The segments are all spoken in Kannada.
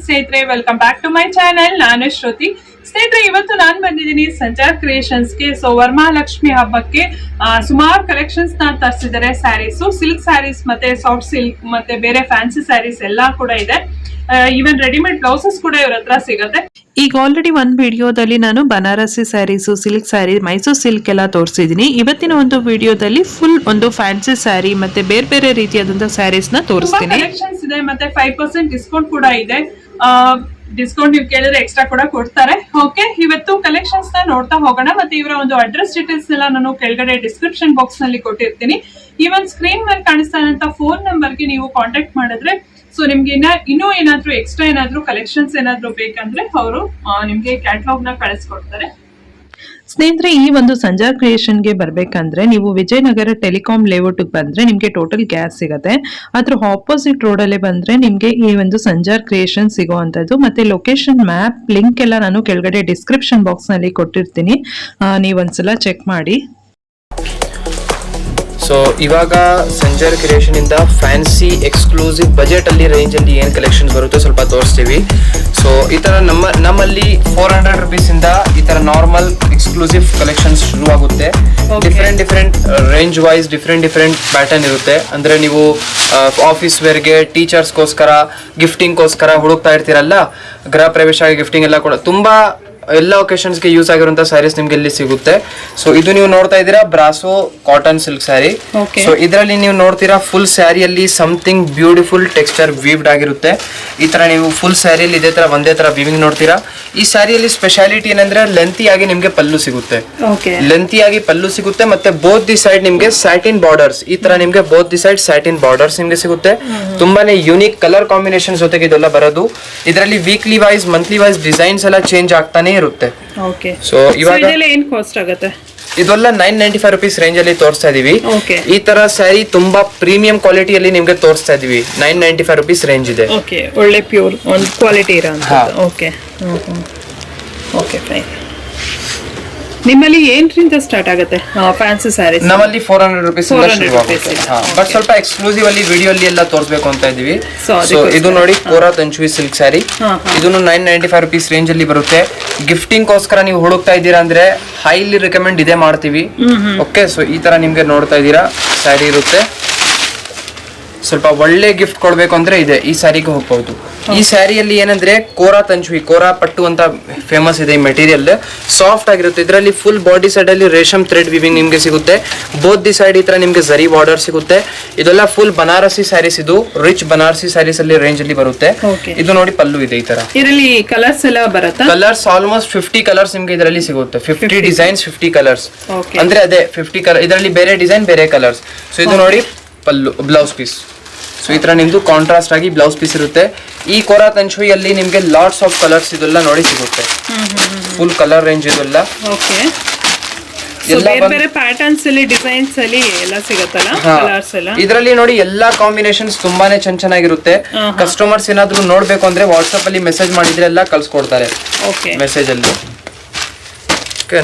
ಸ್ನೇಹಿತರೆ, welcome back to my channel. ನಾನು ಶ್ರುತಿ. ಸ್ನೇಹಿತರೆ, ಇವತ್ತು ನಾನು ಬಂದಿದ್ದೀನಿ ಸಂಚಾರ್ ಕ್ರಿಯೇಷನ್ಸ್ಗೆ. ಸೊ ವರಮಹಾಲಕ್ಷ್ಮಿ ಹಬ್ಬಕ್ಕೆ ಸುಮಾರು ಕಲೆಕ್ಷನ್ಸ್ ನ ತರಿಸಿದ್ದಾರೆ. ಸ್ಯಾರೀಸ್, ಸಿಲ್ಕ್ ಸ್ಯಾರೀಸ್ ಮತ್ತೆ ಸಾಫ್ಟ್ ಸಿಲ್ಕ್ ಮತ್ತೆ ಬೇರೆ ಫ್ಯಾನ್ಸಿ ಸ್ಯಾರೀಸ್ ಎಲ್ಲಾ ಕೂಡ ಇದೆ. ಈವನ್ ರೆಡಿಮೇಡ್ ಬ್ಲೌಸಸ್ ಕೂಡ ಇವ್ರ ಹತ್ರ ಸಿಗುತ್ತೆ. ಈಗ ಆಲ್ರೆಡಿ ಒಂದು ವಿಡಿಯೋದಲ್ಲಿ ನಾನು ಬನಾರಸಿ ಸ್ಯಾರೀಸು, ಸಿಲ್ಕ್ ಸ್ಯಾರಿ, ಮೈಸೂರು ಸಿಲ್ಕ್ ಎಲ್ಲ ತೋರಿಸಿದೀನಿ. ಇವತ್ತಿನ ಒಂದು ವಿಡಿಯೋದಲ್ಲಿ ಫುಲ್ ಒಂದು ಫ್ಯಾನ್ಸಿ ಸ್ಯಾರಿ ಮತ್ತೆ ಬೇರೆ ಬೇರೆ ರೀತಿಯಾದಂತಹ ಸ್ಯಾರೀಸ್ ನ ತೋರಿಸ್ತೀನಿ. ಕಲೆಕ್ಷನ್ಸ್ ಇದೆ ಮತ್ತೆ 5% ಡಿಸ್ಕೌಂಟ್ ಕೂಡ ಇದೆ. ಡಿಸ್ಕೌಂಟ್ ನೀವು ಕೇಳಿದ್ರೆ ಎಕ್ಸ್ಟ್ರಾ ಕೂಡ ಕೊಡ್ತಾರೆ. ಓಕೆ, ಇವತ್ತು ಕಲೆಕ್ಷನ್ಸ್ ನ ನೋಡ್ತಾ ಹೋಗೋಣ. ಮತ್ತೆ ಇವರ ಒಂದು ಅಡ್ರೆಸ್ ಡೀಟೇಲ್ಸ್ ಎಲ್ಲ ನಾನು ಕೆಳಗಡೆ ಡಿಸ್ಕ್ರಿಪ್ಷನ್ ಬಾಕ್ಸ್ ನಲ್ಲಿ ಕೊಟ್ಟಿರ್ತೀನಿ. ಈವನ್ ಸ್ಕ್ರೀನ್ ಮೇಲೆ ಕಾಣಿಸ್ತಾ ಇರುವಂತ ಫೋನ್ ನಂಬರ್ಗೆ ನೀವು ಕಾಂಟ್ಯಾಕ್ಟ್ ಮಾಡಿದ್ರೆ ಸೊ ನಿಮ್ಗೆ ಇನ್ನೂ ಏನಾದ್ರು ಎಕ್ಸ್ಟ್ರಾ ಏನಾದ್ರು ಕಲೆಕ್ಷನ್ಸ್ ಏನಾದ್ರು ಬೇಕಂದ್ರೆ ಅವರು ನಿಮ್ಗೆ ಕ್ಯಾಟಲಾಗ್ ನ ಕಳಿಸ್ಕೊಡ್ತಾರೆ. ಸ್ನೇಹಿತರೆ, ಈ ಒಂದು ಸಂಜಾರ್ ಕ್ರಿಯೇಷನ್ಗೆ ಬರ್ಬೇಕಂದ್ರೆ ನೀವು ವಿಜಯನಗರ ಟೆಲಿಕಾಂ ಲೇಔಟ್ ಬಂದ್ರೆ ನಿಮ್ಗೆ ಟೋಟಲ್ ಗ್ಯಾಸ್ ಸಿಗುತ್ತೆ. ಅದ್ರ ಆಪೋಸಿಟ್ ರೋಡ್ ಅಲ್ಲೇ ಬಂದ್ರೆ ನಿಮ್ಗೆ ಈ ಒಂದು ಸಂಜಾರ್ ಕ್ರಿಯೇಷನ್ ಸಿಗುವಂತದ್ದು. ಮತ್ತೆ ಲೊಕೇಶನ್ ಮ್ಯಾಪ್ ಲಿಂಕ್ ಎಲ್ಲ ನಾನು ಕೆಳಗಡೆ ಡಿಸ್ಕ್ರಿಪ್ಷನ್ ಬಾಕ್ಸ್ ನಲ್ಲಿ ಕೊಟ್ಟಿರ್ತೀನಿ, ನೀವೊಂದ್ಸಲ ಚೆಕ್ ಮಾಡಿ. ಸೊ ಇವಾಗ ಸಂಜಾರ್ ಕ್ರಿಯೇಷನ್ ಇಂದ ಫ್ಯಾನ್ಸಿ ಎಕ್ಸ್ಕ್ಲೂಸಿವ್ ಬಜೆಟ್ ಅಲ್ಲಿ ರೇಂಜ್ ಅಲ್ಲಿ ಏನ್ ಕಲೆಕ್ಷನ್ಸ್ ಬರುತ್ತೆ ಸ್ವಲ್ಪ ತೋರಿಸ್ತೀವಿ. ಸೊ ಈ ತರ ನಮ್ಮಲ್ಲಿ 400 rupees ಇಂದ ಈ ತರ ನಾರ್ಮಲ್ ಎಕ್ಸ್ಕ್ಲೂಸಿವ್ ಕಲೆಕ್ಷನ್ಸ್ ಶುರು ಆಗುತ್ತೆ. Different range wise different pattern ಇರುತ್ತೆ. ಅಂದ್ರೆ ನೀವು ಆಫೀಸ್ ವೇರ್ಗೆ, ಟೀಚರ್ಸ್ಗೋಸ್ಕರ, ಗಿಫ್ಟಿಂಗ್ಗೋಸ್ಕರ ಹುಡುಕ್ತಾ ಇರ್ತೀರಲ್ಲ, ಗೃಹ ಪ್ರವೇಶ ಗಿಫ್ಟಿಂಗ್ ಎಲ್ಲ ಕೂಡ ತುಂಬಾ ಎಲ್ಲ ಒಕೇಶನ್ಸ್ಗೆ ಯೂಸ್ ಆಗಿರುವಂತಹ ಸ್ಯಾರೀಸ್ ನಿಮ್ಗೆ ಇಲ್ಲಿ ಸಿಗುತ್ತೆ. ಸೊ ಇದು ನೀವು ನೋಡ್ತಾ ಇದ್ದೀರಾ brasso cotton silk saree. So ಇದರಲ್ಲಿ ನೀವು ನೋಡ್ತೀರಾ ಫುಲ್ ಸ್ಯಾರಿಯಲ್ಲಿ ಸಮಥಿಂಗ್ ಬ್ಯೂಟಿಫುಲ್ ಟೆಕ್ಸ್ಚರ್ ವೀವ್ಡ್ ಆಗಿರುತ್ತೆ. ಈ ತರ ನೀವು ಫುಲ್ ಸ್ಯಾರಿಯಲ್ಲಿ ಇದೇ ತರ ಒಂದೇ ತರ ವೀವಿಂಗ್ ನೋಡ್ತೀರಾ. ಈ ಸ್ಯಾರಿಯಲ್ಲಿ ಸ್ಪೆಷಾಲಿಟಿ ಏನಂದ್ರೆ ಲೆಂತಿ ಆಗಿ ನಿಮ್ಗೆ ಪಲ್ಲು ಸಿಗುತ್ತೆ. ಲೆಂತಿ ಆಗಿ ಪಲ್ಲು ಸಿಗುತ್ತೆ ಮತ್ತೆ ಬೋತ್ ದಿ ಸೈಡ್ ನಿಮ್ಗೆ ಸ್ಯಾಟಿನ್ ಬಾರ್ಡರ್ಸ್, ಈ ತರ ನಿಮ್ಗೆ both the side satin borders ನಿಮ್ಗೆ ಸಿಗುತ್ತೆ. ತುಂಬಾನೇ ಯುನಿಕ್ ಕಲರ್ ಕಾಂಬಿನೇಷನ್ ಜೊತೆಗೆ ಇದೆಲ್ಲ ಬರೋದು. ಇದರಲ್ಲಿ weekly wise monthly wise designs ಎಲ್ಲ ಚೇಂಜ್ ಆಗ್ತಾನೆ ಇರುತ್ತೆ. ಸೊ ಇವಾಗ ಏನ್ ಕಾಸ್ಟ್ ಆಗುತ್ತೆ? ಇದೆಲ್ಲ 995 rupees ರೇಂಜ್ ಅಲ್ಲಿ ತೋರಿಸ್ತಾ ಇದೀವಿ. ಈ ತರ ಸ್ಯಾರಿ ತುಂಬಾ ಪ್ರೀಮಿಯಂ ಕ್ವಾಲಿಟಿಯಲ್ಲಿ ನಿಮ್ಗೆ ತೋರಿಸ್ತಾ ಇದೀವಿ. 995 rupees ರೇಂಜ್ ಇದೆ. ಒಳ್ಳೆ ಪ್ಯೂರ್ ಒಂದು ಕ್ವಾಲಿಟಿ ಇರೋಂಥದ್ದು. Okay fine. ನಿಮ್ಮಲ್ಲಿ ಏನ್ರಿಂದ ಸ್ಟಾರ್ಟ್ ಆಗುತ್ತೆ ಫ್ಯಾನ್ಸಿ ಸ್ಯಾರೀಸ್? ನಮ್ಮಲ್ಲಿ 400 rupees ಬಟ್ ಸ್ವಲ್ಪ ಎಕ್ಸ್ಕ್ಲೂಸಿವ್ ಅಲ್ಲಿ ವಿಡಿಯೋ ಅಲ್ಲಿ ಎಲ್ಲ ತೋರಿಸಬೇಕು ಅಂತ ಇದೀವಿ. ಸೊ ಇದು ನೋಡಿ ಕೋರಾ ತಂಚುವಿ ಸಿಲ್ಕ್ ಸ್ಯಾರಿ. ಇದನ್ನು 995 rupees ರೇಂಜ್ ಅಲ್ಲಿ ಬರುತ್ತೆ. ಗಿಫ್ಟಿಂಗ್ ಗೋಸ್ಕರ ನೀವು ಹುಡುಕ್ತಾ ಇದ್ದೀರಾ ಅಂದ್ರೆ ಹೈಲಿ ರೆಕಮೆಂಡ್ ಇದೇ ಮಾಡ್ತೀವಿ. ಓಕೆ, ಸೊ ಈ ತರ ನಿಮ್ಗೆ ನೋಡ್ತಾ ಇದ್ದೀರಾ ಸ್ಯಾರಿ ಇರುತ್ತೆ. ಸ್ವಲ್ಪ ಒಳ್ಳೆ ಗಿಫ್ಟ್ ಕೊಡ್ಬೇಕು ಅಂದ್ರೆ ಇದೆ ಈ ಸ್ಯಾರಿಗೆ ಹೋಗ್ಬಹುದು. ಈ ಸ್ಯಾರಿಯಲ್ಲಿ ಏನಂದ್ರೆ ಕೋರಾ ತಂಚುಯಿ, ಕೋರಾ ಪಟ್ಟು ಅಂತ ಫೇಮಸ್ ಇದೆ. ಈ ಮೆಟೀರಿಯಲ್ ಸಾಫ್ಟ್ ಆಗಿರುತ್ತೆ. ಇದರಲ್ಲಿ ಫುಲ್ ಬಾಡಿ ಸೈಡ್ ಅಲ್ಲಿ ರೇಷಮ್ ಥ್ರೆಡ್ ವಿವಿಂಗ್ ನಿಮ್ಗೆ ಸಿಗುತ್ತೆ. ಬೋತ್ ದಿ ಸೈಡ್ ಈ ತರ ನಿಮ್ಗೆ ಜರಿ ಬಾರ್ಡರ್ ಸಿಗುತ್ತೆ. ಇದೆಲ್ಲ ಫುಲ್ ಬನಾರಸಿ ಸ್ಯಾರೀಸ್, ಇದು ರಿಚ್ ಬನಾರಸಿ ಸ್ಯಾರೀಸ್ ಅಲ್ಲಿ ರೇಂಜ್ ಅಲ್ಲಿ ಬರುತ್ತೆ. ಇದು ನೋಡಿ ಪಲ್ಲು ಇದೆ ಈ ತರ. ಇದರಲ್ಲಿ ಕಲರ್ಸ್ ಎಲ್ಲ ಬರುತ್ತಾ? ಕಲರ್ಸ್ ಆಲ್ಮೋಸ್ಟ್ 50 ಕಲರ್ಸ್ ನಿಮ್ಗೆ ಇದರಲ್ಲಿ ಸಿಗುತ್ತೆ. 50 ಡಿಸೈನ್ಸ್ 50 ಕಲರ್ಸ್ ಅಂದ್ರೆ ಅದೇ 50 ಕಲರ್. ಇದರಲ್ಲಿ ಬೇರೆ ಡಿಸೈನ್ ಬೇರೆ ಕಲರ್ಸ್. ಸೊ ಇದು ನೋಡಿ ಪಲ್ಲು, ಬ್ಲೌಸ್ ಪೀಸ್. ಸೊ ಈ ತರ ನಿಮ್ದು ಕಾಂಟ್ರಾಸ್ಟ್ ಆಗಿ ಬ್ಲೌಸ್ ಪೀಸ್ ಇರುತ್ತೆ. ಈ ಕೋರಾ ತಂಚುಯಿಯಲ್ಲಿ ನಿಮ್ಗೆ ಲಾಟ್ಸ್ ಆಫ್ ಕಲರ್ಸ್ ಇದೆಲ್ಲ ನೋಡಿ ಸಿಗುತ್ತೆ. ಫುಲ್ ಕಲರ್ ರೇಂಜ್ ಇದೆಲ್ಲ. ಓಕೆ. ಬೇರೆ ಪ್ಯಾಟರ್ನ್ಸ್ ಅಲ್ಲಿ ಡಿಸೈನ್ಸ್ ಅಲ್ಲಿ ಎಲ್ಲ ಸಿಗುತ್ತಲ್ಲ ಕಲರ್ಸ್ ಎಲ್ಲ. ಇದರಲ್ಲಿ ನೋಡಿ ಎಲ್ಲಾ ಕಾಂಬಿನೇಷನ್ಸ್ ತುಂಬಾನೇ ಚೆನ್ನಾಗಿರುತ್ತೆ. ಕಸ್ಟಮರ್ಸ್ ಏನಾದ್ರು ನೋಡ್ಬೇಕು ಅಂದ್ರೆ ವಾಟ್ಸ್ಆಪ್ ಅಲ್ಲಿ ಮೆಸೇಜ್ ಮಾಡಿದ್ರೆ ಎಲ್ಲ ಕಳ್ಸಿಕೊಡ್ತಾರೆ ಮೆಸೇಜ್ ಅಲ್ಲಿ.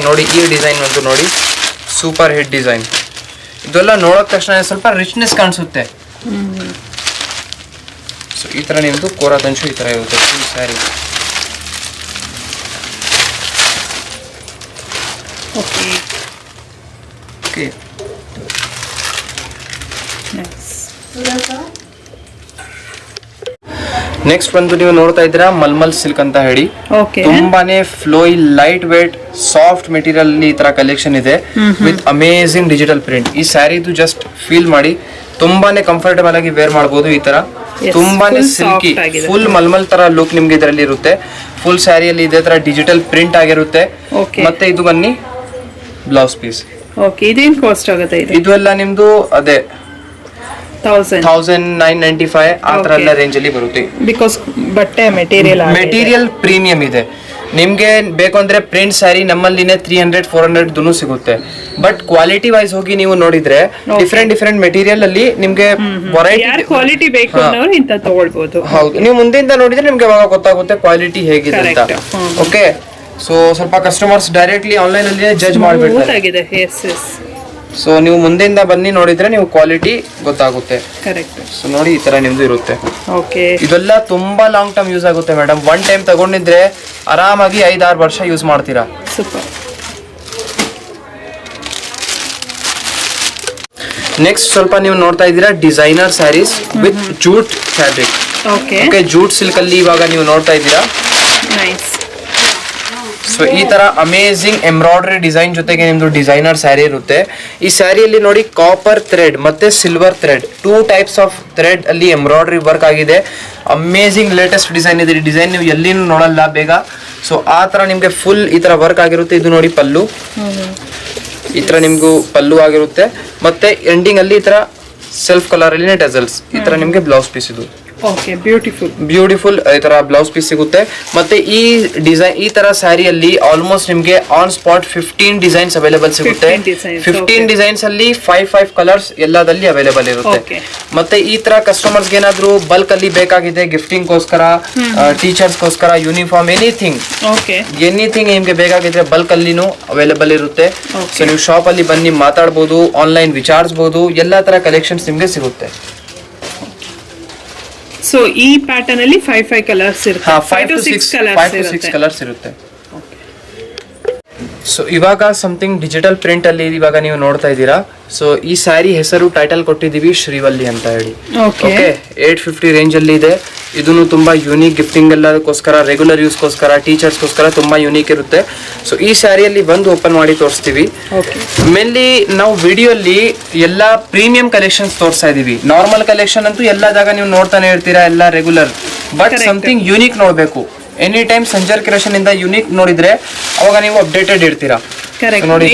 ನೋಡಿ ಈ ಡಿಸೈನ್ ಒಂದು ನೋಡಿ, ಸೂಪರ್ ಹಿಟ್ ಡಿಸೈನ್. ಇದೆಲ್ಲ ನೋಡೋಕ್ ತಕ್ಷಣ ಸ್ವಲ್ಪ ರಿಚ್ನೆಸ್ ಕಾಣಿಸುತ್ತೆ. ಸೊ ಈ ತರ ನಿಮ್ದು ಕೋರಾ ತಂಚು ಈ ತರ ಇರುತ್ತೆ ಫುಲ್ ಸ್ಯಾರಿ. ಓಕೆ. ನೆಕ್ಸ್ಟ್ ಬಂದು ನೀವು ನೋಡ್ತಾ ಇದ್ದೀರಾ ಮಲ್ಮಲ್ ಸಿಲ್ಕ್ ಅಂತ ಹೇಳಿ. ತುಂಬಾನೇ flowy light weight soft material ಈ ತರ ಕಲೆಕ್ಷನ್ ಇದೆ ವಿತ್ ಅಮೇಸಿಂಗ್ ಡಿಜಿಟಲ್ ಪ್ರಿಂಟ್. ಈ ಸ್ಯಾರಿದು ಜಸ್ಟ್ ಫೀಲ್ ಮಾಡಿ, ತುಂಬಾನೇ ಕಂಫರ್ಟಬಲ್ ಆಗಿ ವೇರ್ ಮಾಡಬಹುದು. ಈ ತರ ತುಂಬಾನೇ ಸಿಲ್ಕಿ ಫುಲ್ ಮಲ್ಮಲ್ ತರ ಲುಕ್ ನಿಮ್ಗೆ ಇದರಲ್ಲಿ ಇರುತ್ತೆ. ಫುಲ್ ಸ್ಯಾರಿಯಲ್ಲಿ ಇದೇ ತರ ಡಿಜಿಟಲ್ ಪ್ರಿಂಟ್ ಆಗಿರುತ್ತೆ. ಮತ್ತೆ ಇದು ಬನ್ನಿ ಬ್ಲೌಸ್ ಪೀಸ್. ಇದೇನ್ ಕಾಸ್ಟ್ ಆಗುತ್ತೆ? ಇದು ಎಲ್ಲ ನಿಮ್ದು ಅದೇ 1995 ಆ ತರ ಎಲ್ಲ ರೇಂಜ್ ಅಲ್ಲಿ ಬರುತ್ತೆ. ಬಿಕಾಸ್ ಬಟ್ಟೆ ಮೆಟೀರಿಯಲ್ ಪ್ರೀಮಿಯಂ ಇದೆ. ನಿಮ್ಗೆ ಬೇಕು ಅಂದ್ರೆ ಪ್ರಿಂಟ್ ಸ್ಯಾರಿ ನಮ್ಮಲ್ಲಿನೇ 300-400 ಸಿಗುತ್ತೆ. ಬಟ್ ಕ್ವಾಲಿಟಿ ವೈಸ್ ಹೋಗಿ ನೀವು ನೋಡಿದ್ರೆ ಡಿಫ್ರೆಂಟ್ ಮೆಟೀರಿಯಲ್ ಅಲ್ಲಿ ನಿಮ್ಗೆ ಕ್ವಾಲಿಟಿ ಬೇಕು ಅನ್ನೋರು ಇಂತ ತಗೊಳ್ಬಹುದು. ಹೌದು, ನೀವು ಮುಂದಿಂದ ನೋಡಿದ್ರೆ ನಿಮ್ಗೆ ಅವಾಗ ಗೊತ್ತಾಗುತ್ತೆ ಕ್ವಾಲಿಟಿ ಹೇಗಿದೆ ಅಂತ. ಓಕೆ. ಸೊ ಸ್ವಲ್ಪ ಕಸ್ಟಮರ್ಸ್ ಡೈರೆಕ್ಟ್ಲಿ ಆನ್ಲೈನ್ ಅಲ್ಲಿ ಜಡ್ಜ್ ಮಾಡ್ಬಿಡ್ತಾರೆ. ಸೊ ನೀವು ಮುಂದೆಯಿಂದ ಬನ್ನಿ ನೋಡಿದ್ರೆ ನೀವು ಕ್ವಾಲಿಟಿ ಗೊತ್ತಾಗುತ್ತೆ. ಸೊ ನೋಡಿ ಈ ತರ ನಿಮ್ದು ಇರುತ್ತೆ. ಇದೆಲ್ಲ ತುಂಬಾ ಲಾಂಗ್ ಟರ್ಮ್ ಯೂಸ್ ಆಗುತ್ತೆ ಮೇಡಮ್. ಒನ್ ಟೈಮ್ ತಗೊಂಡಿದ್ರೆ ಆರಾಮಾಗಿ 5-6 ವರ್ಷ ಯೂಸ್ ಮಾಡ್ತೀರಾ. ನೆಕ್ಸ್ಟ್ ಸ್ವಲ್ಪ ನೀವು ನೋಡ್ತಾ ಇದ್ದೀರಾ designer sarees with jute fabric. Okay, jute silk ಅಲ್ಲಿ ಇವಾಗ ನೀವು ನೋಡ್ತಾ ಇದ್ದೀರಾ. ಸೊ ಈ ತರ ಅಮೇಸಿಂಗ್ ಎಂಬ್ರಾಯ್ಡರಿ ಡಿಸೈನ್ ಜೊತೆಗೆ ನಿಮ್ದು ಡಿಸೈನರ್ ಸ್ಯಾರಿ ಇರುತ್ತೆ. ಈ ಸ್ಯಾರಿಯಲ್ಲಿ ನೋಡಿ ಕಾಪರ್ ಥ್ರೆಡ್ ಮತ್ತೆ silver thread 2 types of thread ಅಲ್ಲಿ ಎಂಬ್ರಾಯ್ಡರಿ ವರ್ಕ್ ಆಗಿದೆ. ಅಮೇಸಿಂಗ್ ಲೇಟೆಸ್ಟ್ ಡಿಸೈನ್ ಇದೆ. ಡಿಸೈನ್ ನೀವು ಎಲ್ಲಿನೂ ನೋಡಲ್ಲ ಬೇಗ. ಸೊ ಆ ತರ ನಿಮ್ಗೆ ಫುಲ್ ಈ ತರ ವರ್ಕ್ ಆಗಿರುತ್ತೆ. ಇದು ನೋಡಿ ಪಲ್ಲು, ಈ ತರ ನಿಮ್ಗೂ ಪಲ್ಲು ಆಗಿರುತ್ತೆ. ಮತ್ತೆ ಎಂಡಿಂಗ್ ಅಲ್ಲಿ ಈ ತರ ಸೆಲ್ಫ್ ಕಲರ್ ಅಲ್ಲಿ ಟೆಸಲ್ಸ್ ಈ ತರ ನಿಮ್ಗೆ ಬ್ಲೌಸ್ ಪೀಸ್. ಇದು ಬ್ಯೂಟಿಫುಲ್ ಈ ತರ ಬ್ಲೌಸ್ ಪೀಸ್ ಸಿಗುತ್ತೆ. ಮತ್ತೆ ಈ ಡಿಸೈನ್ ಈ ತರ ಸ್ಯಾರಿಯಲ್ಲಿ ಆಲ್ಮೋಸ್ಟ್ ನಿಮ್ಗೆ ಆನ್ ಸ್ಪಾಟ್ 15 ಡಿಸೈನ್ಸ್ ಅವೈಲೇಬಲ್ ಸಿಗುತ್ತೆ. 15 ಡಿಸೈನ್ಸ್ ಅಲ್ಲಿ 5 ಕಲರ್ಸ್ ಎಲ್ಲದಲ್ಲಿ ಅವೈಲೇಬಲ್ ಇರುತ್ತೆ. ಮತ್ತೆ ಈ ತರ ಕಸ್ಟಮರ್ಸ್ ಏನಾದ್ರು ಬಲ್ಕ್ ಅಲ್ಲಿ ಬೇಕಾಗಿದೆ ಗಿಫ್ಟಿಂಗ್ ಗೋಸ್ಕರ, ಟೀಚರ್ಸ್ ಗೋಸ್ಕರ, ಯೂನಿಫಾರ್ಮ್, ಎನಿಥಿಂಗ್ ನಿಮ್ಗೆ ಬೇಕಾಗಿದ್ರೆ ಬಲ್ಕ್ ಅಲ್ಲಿನೂ ಅವೈಲೇಬಲ್ ಇರುತ್ತೆ. ಸೊ ನೀವು ಶಾಪ್ ಅಲ್ಲಿ ಬನ್ನಿ ಮಾತಾಡ್ಬೋದು, ಆನ್ಲೈನ್ ವಿಚಾರಿಸಬಹುದು. ಎಲ್ಲಾ ತರ ಕಲೆಕ್ಷನ್ಸ್ ನಿಮ್ಗೆ ಸಿಗುತ್ತೆ. ಸೊ ಈ ಪ್ಯಾಟರ್ನ್ ಅಲ್ಲಿ 5 ಕಲರ್ಸ್ ಇರುತ್ತೆ. 5 to 6 ಕಲರ್ಸ್ ಇರುತ್ತೆ. ಸೊ ಇವಾಗ ಸಮಥಿಂಗ್ ಡಿಜಿಟಲ್ ಪ್ರಿಂಟ್ ಅಲ್ಲಿ ಇವಾಗ ನೀವು ನೋಡ್ತಾ ಇದ್ದೀರಾ. ಸೊ ಈ ಸ್ಯಾರಿ ಹೆಸರು ಟೈಟಲ್ ಕೊಟ್ಟಿದೀವಿ ಶ್ರೀವಲ್ಲಿ ಅಂತ ಹೇಳಿ. ಓಕೆ, 850 ರೇಂಜ್ ಅಲ್ಲಿ ಇದೆ. ಇದನ್ನು ತುಂಬಾ ಯೂನಿಕ್ ಗಿಫ್ಟಿಂಗ್ ಎಲ್ಲದಕ್ಕೋಸ್ಕರ, ರೆಗ್ಯುಲರ್ ಯೂಸ್ ಗೋಸ್ಕರ, ಟೀಚರ್ಸ್ಗೋಸ್ಕರ ತುಂಬಾ ಯೂನಿಕ್ ಇರುತ್ತೆ. ಸೊ ಈ ಸ್ಯಾರಿಯಲ್ಲಿ ಬಂದು ಓಪನ್ ಮಾಡಿ ತೋರಿಸ್ತೀವಿ. ಮೇನ್ಲಿ ನಾವು ವಿಡಿಯೋಲಿ ಎಲ್ಲಾ ಪ್ರೀಮಿಯಂ ಕಲೆಕ್ಷನ್ಸ್ ತೋರಿಸ್ತಾ ಇದೀವಿ. ನಾರ್ಮಲ್ ಕಲೆಕ್ಷನ್ ಅಂತೂ ಎಲ್ಲಾ ಜಾಗ ನೀವು ನೋಡ್ತಾನೆ ಇರ್ತೀರಾ, ಎಲ್ಲ ರೆಗ್ಯುಲರ್. ಬಟ್ ಸಮಥಿಂಗ್ ಯೂನಿಕ್ ನೋಡ್ಬೇಕು. ಎನಿ ಟೈಮ್ ಸಂಜರ್ ಕ್ರಿಯೇಷನ್ ಇಂದ ಯೂನಿಕ್ ನೋಡಿದ್ರೆ ಅವಾಗ ನೀವು ಅಪ್ಡೇಟೆಡ್ ಇರ್ತೀರಾ.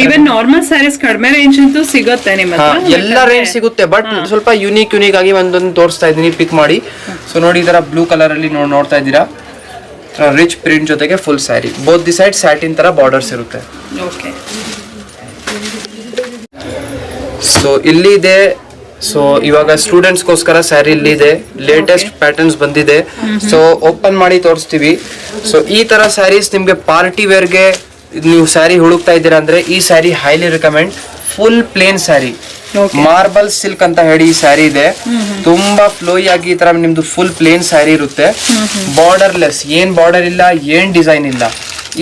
ಈವನ್ ನಾರ್ಮಲ್ ಸ್ಯಾರೀಸ್ ಕಡಿಮೆ ರೇಂಜ್ ಅಂತೂ ಸಿಗುತ್ತೆ ನಿಮ್ಮ ಹತ್ರ. ಎಲ್ಲ ರೇಂಜ್ ಸಿಗುತ್ತೆ, ಬಟ್ ಸ್ವಲ್ಪ ಯೂನಿಕ್ ಆಗಿ ಒಂದೊಂದು ತೋರಿಸ್ತಾ ಇದೀನಿ, ಪಿಕ್ ಮಾಡಿ. ಸೊ ನೋಡಿ ಈ ತರ ಬ್ಲೂ ಕಲರ್ ಅಲ್ಲಿ ನೋಡ್ತಾ ಇದ್ದೀರಾ, ರಿಚ್ ಪ್ರಿಂಟ್ ಜೊತೆಗೆ full sari. Both the side satin ತರ ಬಾರ್ಡರ್ಸ್ ಇರುತ್ತೆ. ಸೊ ಇಲ್ಲಿ ಇದೆ. ಸೊ ಇವಾಗ ಸ್ಟೂಡೆಂಟ್ಸ್ ಗೋಸ್ಕರ ಸ್ಯಾರಿ ಇಲ್ಲಿ ಇದೆ. ಲೇಟೆಸ್ಟ್ ಪ್ಯಾಟರ್ನ್ಸ್ ಬಂದಿದೆ. ಸೊ ಓಪನ್ ಮಾಡಿ ತೋರಿಸ್ತೀವಿ. ಸೊ ಈ ತರ ಸ್ಯಾರೀಸ್ ನಿಮ್ಗೆ ಪಾರ್ಟಿ ವೇರ್ಗೆ ನೀವು ಸ್ಯಾರಿ ಹುಡುಕ್ತಾ ಇದ್ದೀರಾ ಅಂದ್ರೆ ಈ sari highly recommend. Full plane sari, marble silk ಅಂತ ಹೇಳಿ ಈ ಸ್ಯಾರಿ ಇದೆ. ತುಂಬಾ ಫ್ಲೋಯಿ ಆಗಿ ಈ ತರ ನಿಮ್ದು ಫುಲ್ ಪ್ಲೇನ್ ಸ್ಯಾರಿ ಇರುತ್ತೆ. ಬಾರ್ಡರ್ ಲೆಸ್, ಏನ್ ಬಾರ್ಡರ್ ಇಲ್ಲ, ಏನ್ ಡಿಸೈನ್ ಇಲ್ಲ.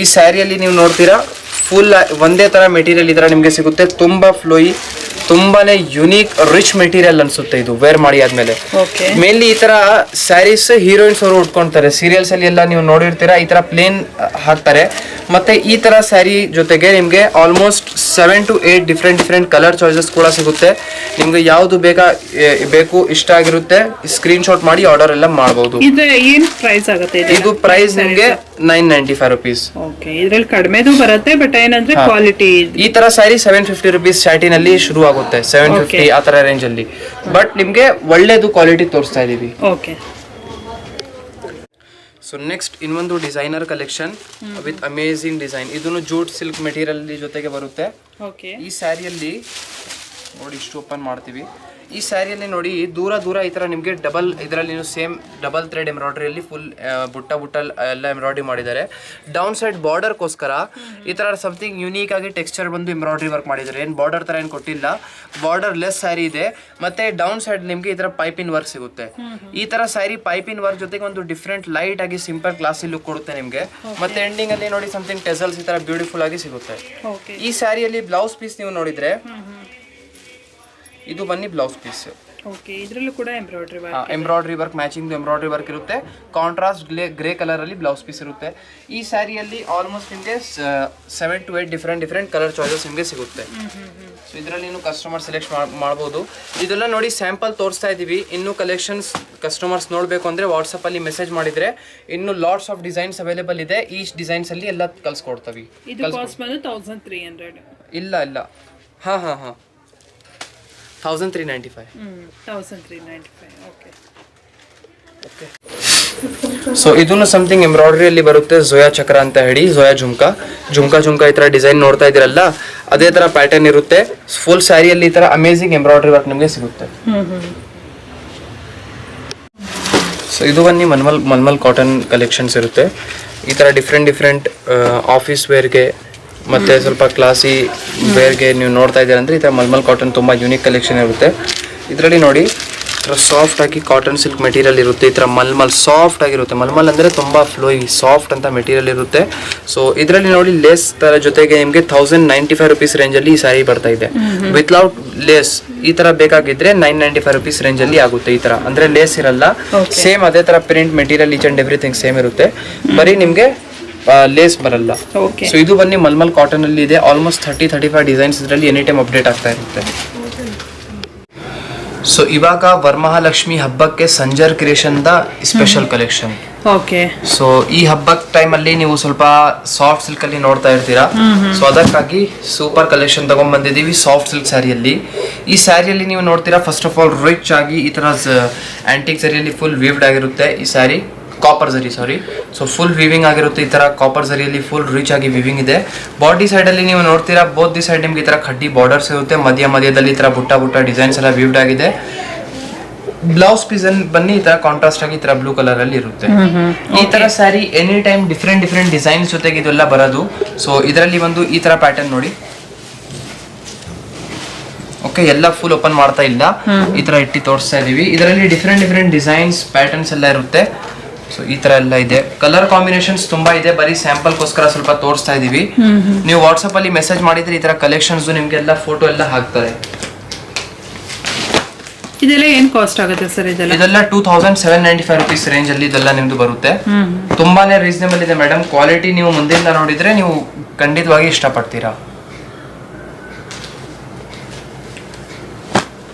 ಈ ಸ್ಯಾರಿಯಲ್ಲಿ ನೀವು ನೋಡ್ತೀರಾ ಫುಲ್ ಒಂದೇ ತರ ಮೆಟೀರಿಯಲ್ ಇದರ ನಿಮಗೆ ಸಿಗುತ್ತೆ. ತುಂಬಾ ಫ್ಲೋಯಿ, ತುಂಬಾನೇ ಯುನೀಕ್ ರಿಚ್ ಮೆಟೀರಿಯಲ್ ಅನ್ಸುತ್ತೆ ಇದು ವೇರ್ ಮಾಡಿ ಆದ್ಮೇಲೆ. ಮೇನ್ಲಿ ಈ ತರ ಸ್ಯಾರೀಸ್ ಹೀರೋಯಿನ್ಸ್ ಅವರು ಉಟ್ಕೊಂತಾರೆ, ಸೀರಿಯಲ್ಸ್ ಅಲ್ಲಿ ಎಲ್ಲ ನೀವು ನೋಡಿರ್ತೀರಾ, ಈ ತರ ಪ್ಲೇನ್ ಹಾಕ್ತಾರೆ. ಮತ್ತೆ ಈ ತರ ಸ್ಯಾರಿ ಜೊತೆಗೆ ನಿಮ್ಗೆ almost 7 to 8 different colour choices ಕೂಡ ಸಿಗುತ್ತೆ. ನಿಮ್ಗೆ ಯಾವ್ದು ಬೇಕು ಇಷ್ಟ ಆಗಿರುತ್ತೆ, ಸ್ಕ್ರೀನ್ ಶಾಟ್ ಮಾಡಿ ಆರ್ಡರ್ ಎಲ್ಲ ಮಾಡಬಹುದು. ಏನ್ ಪ್ರೈಸ್ ಆಗುತ್ತೆ ಇದು ಪ್ರೈಸ್ ನಿಮ್ಗೆ 995 rupees. ಓಕೆ, ಇದ್ರಲ್ಲಿ ಕಡಿಮೆದು ಬರುತ್ತೆ, ಬಟ್ ಏನಂದ್ರೆ ಕ್ವಾಲಿಟಿ ಈ ತರ ಸ್ಯಾರಿ 750 rupees ಸ್ಯಾಟಿನ್ ಅಲ್ಲಿ ಶುರು ಆಗುತ್ತೆ, 750 ಆ ತರ ರೇಂಜ್ ಅಲ್ಲಿ. ಬಟ್ ನಿಮ್ಗೆ ಒಳ್ಳೇದು ಕ್ವಾಲಿಟಿ ತೋರಿಸ್ತಾ ಇದೀವಿ. ಓಕೆ. ಸೊ ನೆಕ್ಸ್ಟ್ ಇನ್ನೊಂದು designer collection with amazing design. ಇದನ್ನು ಜೂಟ್ ಸಿಲ್ಕ್ ಮೆಟೀರಿಯಲ್ ಜೊತೆಗೆ ಬರುತ್ತೆ. ಓಕೆ. ಈ ಸ್ಯಾರಿಯಲ್ಲಿ ನೋಡಿ ಇಷ್ಟು ಓಪನ್ ಮಾಡ್ತೀವಿ. ಈ ಸ್ಯಾರಿಯಲ್ಲಿ ನೋಡಿ ದೂರ ಈ ತರ ನಿಮಗೆ ಡಬಲ್ ಇದರಲ್ಲಿ ಸೇಮ್ ಡಬಲ್ ಥ್ರೆಡ್ ಎಂಬ್ರಾಯ್ಡ್ರಿಯಲ್ಲಿ ಫುಲ್ ಬುಟ್ಟ ಎಲ್ಲ ಎಂಬ್ರಾಯ್ಡ್ರಿ ಮಾಡಿದ್ದಾರೆ. ಡೌನ್ ಸೈಡ್ ಬಾರ್ಡರ್ಗೋಸ್ಕರ ಈ ತರ ಸಮಥಿಂಗ್ ಯುನೀಕ್ ಆಗಿ ಟೆಕ್ಸ್ಚರ್ ಬಂದು ಎಂಬ್ರಾಯ್ಡ್ರಿ ವರ್ಕ್ ಮಾಡಿದ್ದಾರೆ. ಏನು ಬಾರ್ಡರ್ ತರ ಏನು ಕೊಟ್ಟಿಲ್ಲ, ಬಾರ್ಡರ್ ಲೆಸ್ ಸ್ಯಾರಿ ಇದೆ. ಮತ್ತೆ ಡೌನ್ ಸೈಡ್ ನಿಮಗೆ ಈ ತರ ಪೈಪಿನ್ ವರ್ಕ್ ಸಿಗುತ್ತೆ. ಈ ತರ ಸ್ಯಾರಿ ಪೈಪಿನ್ ವರ್ಕ್ ಜೊತೆಗೆ ಒಂದು ಡಿಫ್ರೆಂಟ್ ಲೈಟ್ ಆಗಿ ಸಿಂಪಲ್ ಕ್ಲಾಸಿ ಲುಕ್ ಕೊಡುತ್ತೆ ನಿಮಗೆ. ಮತ್ತೆ ಎಂಡಿಂಗ್ ಅಲ್ಲಿ ನೋಡಿ ಸಮಥಿಂಗ್ ಟೆಸಲ್ಸ್ ಈ ತರ ಬ್ಯೂಟಿಫುಲ್ ಆಗಿ ಸಿಗುತ್ತೆ. ಈ ಸ್ಯಾರಿಯಲ್ಲಿ ಬ್ಲೌಸ್ ಪೀಸ್ ನೀವು ನೋಡಿದ್ರೆ ಇದು ಬನ್ನಿ ಬ್ಲೌಸ್ ಪೀಸ್. ಓಕೆ, ಇದರಲ್ಲೂ ಕೂಡ embroidery work matching embroidery work ಇರುತ್ತೆ. ಕಾಂಟ್ರಾಸ್ಟ್ ಗ್ರೇ ಕಲರ್ ಅಲ್ಲಿ ಬ್ಲೌಸ್ ಪೀಸ್ ಇರುತ್ತೆ. ಈ ಸ್ಯಾರಿಯಲ್ಲಿ ಆಲ್ಮೋಸ್ಟ್ ನಿಮಗೆ 7 to 8 ಡಿಫ್ರೆಂಟ್ ಕಲರ್ ಚಾಯ್ಸಸ್ ನಿಮಗೆ ಸಿಗುತ್ತೆ. ಸೊ ಇದರಲ್ಲಿ ನೀವು ಕಸ್ಟಮರ್ ಸೆಲೆಕ್ಟ್ ಮಾಡ್ಬೋದು. ಇದೆಲ್ಲ ನೋಡಿ ಸ್ಯಾಂಪಲ್ ತೋರಿಸ್ತಾ ಇದೀವಿ. ಇನ್ನು ಕಲೆಕ್ಷನ್ಸ್ ಕಸ್ಟಮರ್ಸ್ ನೋಡಬೇಕು ಅಂದ್ರೆ ವಾಟ್ಸಪ್ ಅಲ್ಲಿ ಮೆಸೇಜ್ ಮಾಡಿದ್ರೆ ಇನ್ನು ಲಾಟ್ಸ್ ಆಫ್ ಡಿಸೈನ್ಸ್ ಅವೈಲೇಬಲ್ ಇದೆ. ಈ ಡಿಸೈನ್ಸ್ ಅಲ್ಲಿ ಎಲ್ಲ ಕಳ್ಸಿಕೊಡ್ತೀವಿ. ಇದು ಕಾಸ್ಟ್ ಬಂದು 1300. ಇಲ್ಲ ಹಾ 1395. 1395. ಓಕೆ. ಸೊ ಇದನ್ನು ಸಮಥಿಂಗ್ ಎಂಬ್ರಾಯ್ಡ್ರಿ ಅಲ್ಲಿ ಬರುತ್ತೆ. ಝೋಯಾ ಚಕ್ರ ಅಂತ ಹೇಳಿ, ಝೋಯಾ ಜುಮ್ಕಾ ಈ ತರ ಡಿಸೈನ್ ನೋಡ್ತಾ ಇದ್ದೀರಲ್ಲ, ಅದೇ ತರ ಪ್ಯಾಟರ್ನ್ ಇರುತ್ತೆ. ಫುಲ್ ಸ್ಯಾರಿಯಲ್ಲಿ ಈ ತರ ಅಮೇಜಿಂಗ್ ಎಂಬ್ರಾಯ್ಡ್ರಿ ವರ್ಕ್ ನಿಮಗೆ ಸಿಗುತ್ತೆ. ಸೊ ಇದು ಬನ್ನಿ ಮಲ್ಮಲ್ ಕಾಟನ್ ಕಲೆಕ್ಷನ್ಸ್ ಇರುತ್ತೆ. ಈ ತರ ಡಿಫ್ರೆಂಟ್ ಆಫೀಸ್ ವೇರ್ಗೆ ಮತ್ತೆ ಸ್ವಲ್ಪ ಕ್ಲಾಸಿ ವೇರ್ಗೆ ನೀವು ನೋಡ್ತಾ ಇದ್ದೀರಾ ಅಂದ್ರೆ ಈ ತರ ಮಲ್ಮಲ್ ಕಾಟನ್ ತುಂಬಾ ಯೂನಿಕ್ ಕಲೆಕ್ಷನ್ ಇರುತ್ತೆ. ಇದರಲ್ಲಿ ನೋಡಿ ಸಾಫ್ಟ್ ಆಗಿ ಕಾಟನ್ ಸಿಲ್ಕ್ ಮೆಟೀರಿಯಲ್ ಇರುತ್ತೆ. ಈ ತರ ಮಲ್ಮಲ್ ಸಾಫ್ಟ್ ಆಗಿರುತ್ತೆ. ಮಲ್ಮಲ್ ಅಂದ್ರೆ ತುಂಬಾ ಫ್ಲೋಯಿ ಸಾಫ್ಟ್ ಅಂತ ಮೆಟೀರಿಯಲ್ ಇರುತ್ತೆ. ಸೊ ಇದರಲ್ಲಿ ನೋಡಿ ಲೇಸ್ ತರ ಜೊತೆಗೆ ನಿಮಗೆ 1095 rupees ರೇಂಜ್ ಅಲ್ಲಿ ಈ ಸ್ಯಾರಿ ಬರ್ತಾ ಇದೆ. ವಿತೌಟ್ ಲೇಸ್ ಈ ತರ ಬೇಕಾಗಿದ್ರೆ 995 rupees ರೇಂಜ್ ಅಲ್ಲಿ ಆಗುತ್ತೆ. ಈ ತರ ಅಂದ್ರೆ ಲೇಸ್ ಇರಲ್ಲ, ಸೇಮ್ ಅದೇ ತರ print material each and everything same ಇರುತ್ತೆ. ಬರೀ ನಿಮ್ಗೆ ಲೇಸ್ ಬರಲ್ಲ. ಸೊ ಇದು ಬನ್ನಿ ಮಲ್ಮಲ್ ಕಾಟನ್ ಅಲ್ಲಿ ಇದೆ. ಆಲ್ಮೋಸ್ಟ್ 30-35 ಡಿಸೈನ್ಸ್ ಇದರಲ್ಲಿ ಎನಿ ಟೈಮ್ ಅಪ್ಡೇಟ್ ಆಗ್ತಾ ಇರುತ್ತೆ. ಸೊ ಇವಾಗ ವರಮಹಾಲಕ್ಷ್ಮಿ ಹಬ್ಬಕ್ಕೆ Sanjar creation the special collection. Okay. So ಈ ಹಬ್ಬದ ಟೈಮ್ ಅಲ್ಲಿ ನೀವು ಸ್ವಲ್ಪ ಸಾಫ್ಟ್ ಸಿಲ್ಕ್ ಅಲ್ಲಿ ನೋಡ್ತಾ ಇರ್ತೀರಾ. ಸೊ ಅದಕ್ಕಾಗಿ ಸೂಪರ್ ಕಲೆಕ್ಷನ್ ತಗೊಂಡ್ ಬಂದಿದೀವಿ ಸಾಫ್ಟ್ ಸಿಲ್ಕ್ ಸ್ಯಾರಿಯಲ್ಲಿ. ಈ ಸ್ಯಾರಿಯಲ್ಲಿ ನೀವು ನೋಡ್ತೀರಾ ಫಸ್ಟ್ ಆಫ್ ಆಲ್ ರಿಚ್ ಆಗಿ ಈ ತರ ಆಂಟಿಕ್ ಸ್ಯಾರಿಯಲ್ಲಿ ಫುಲ್ ವೀವ್ಡ್ ಆಗಿರುತ್ತೆ. ಈ ಸ್ಯಾರಿ ಕಾಪರ್ ಜರಿ ಸೊ ಫುಲ್ ವಿವಿಂಗ್ ಆಗಿರುತ್ತೆ. ಈ ತರ ಕಾಪರ್ ಜರಿಯಲ್ಲಿ ಫುಲ್ ರಿಚ್ ಆಗಿ ವಿವಿಂಗ್ ಇದೆ. ಬಾಡಿ ಸೈಡ್ ಅಲ್ಲಿ ನೀವು ನೋಡ್ತೀರಾ ಬೋತ್ ದಿ ಸೈಡ್ ನಿಮ್ಗೆ ಈ ತರ ಖಡ್ಡಿ ಬಾರ್ಡರ್ಸ್ ಇರುತ್ತೆ. ಮಧ್ಯದಲ್ಲಿ ಈ ತರ ಬುಟ್ಟ ಡಿಸೈನ್ಸ್ ಎಲ್ಲ ವಿವ್ಡ್ ಆಗಿದೆ. ಬ್ಲೌಸ್ ಪೀಸ್ ಅಲ್ಲಿ ಬನ್ನಿ ಈ ತರ ಕಾಂಟ್ರಾಸ್ಟ್ ಆಗಿ ಈ ತರ ಬ್ಲೂ ಕಲರ್ ಅಲ್ಲಿ ಇರುತ್ತೆ. ಈ ತರ sari any time different designs ಜೊತೆಗೆ ಇದೆಲ್ಲ ಬರೋದು. ಸೊ ಇದರಲ್ಲಿ ಒಂದು ಈ ತರ ಪ್ಯಾಟರ್ನ್ ನೋಡಿ. ಓಕೆ, ಎಲ್ಲ ಫುಲ್ ಓಪನ್ ಮಾಡ್ತಾ ಇಲ್ಲ, ಈ ತರ ಇಟ್ಟು ತೋರಿಸ್ತಾ ಇದೀವಿ. ಇದರಲ್ಲಿ ಡಿಫ್ರೆಂಟ್ ಡಿಸೈನ್ಸ್ ಪ್ಯಾಟರ್ನ್ಸ್ ಎಲ್ಲ ಇರುತ್ತೆ. ಸೊ ಈ ತರ ಎಲ್ಲ ಇದೆ. ಕಲರ್ ಕಾಂಬಿನೇಷನ್ಸ್ ತುಂಬಾ ಇದೆ. ಬರೀ ಸ್ಯಾಂಪಲ್ಗೋಸ್ಕರ ಸ್ವಲ್ಪ ತೋರಿಸ್ತಾ ಇದೀವಿ. ನೀವು ವಾಟ್ಸ್ಆಪ್ ಅಲ್ಲಿ ಮೆಸೇಜ್ ಮಾಡಿದ್ರೆ ಈ ತರ ಕಲೆಕ್ಷನ್ಸ್ ನಿಮ್ಗೆಲ್ಲ ಫೋಟೋ ಎಲ್ಲ ಹಾಕ್ತಾರೆ. ಇದೆಲ್ಲ ಏನ್ ಕಾಸ್ಟ್ ಆಗುತ್ತೆ ಸರ್? ಇದೆಲ್ಲ 2795 rupees ರೇಂಜ್ ಅಲ್ಲಿ ಇದೆಲ್ಲ ನಿಮ್ದು ಬರುತ್ತೆ. ತುಂಬಾನೇ ರೀಸನೇಬಲ್ ಇದೆ ಮೇಡಮ್. ಕ್ವಾಲಿಟಿ ನೀವು ಮುಂದಿಂದ ನೋಡಿದ್ರೆ ನೀವು ಖಂಡಿತವಾಗಿ ಇಷ್ಟಪಡ್ತೀರಾ.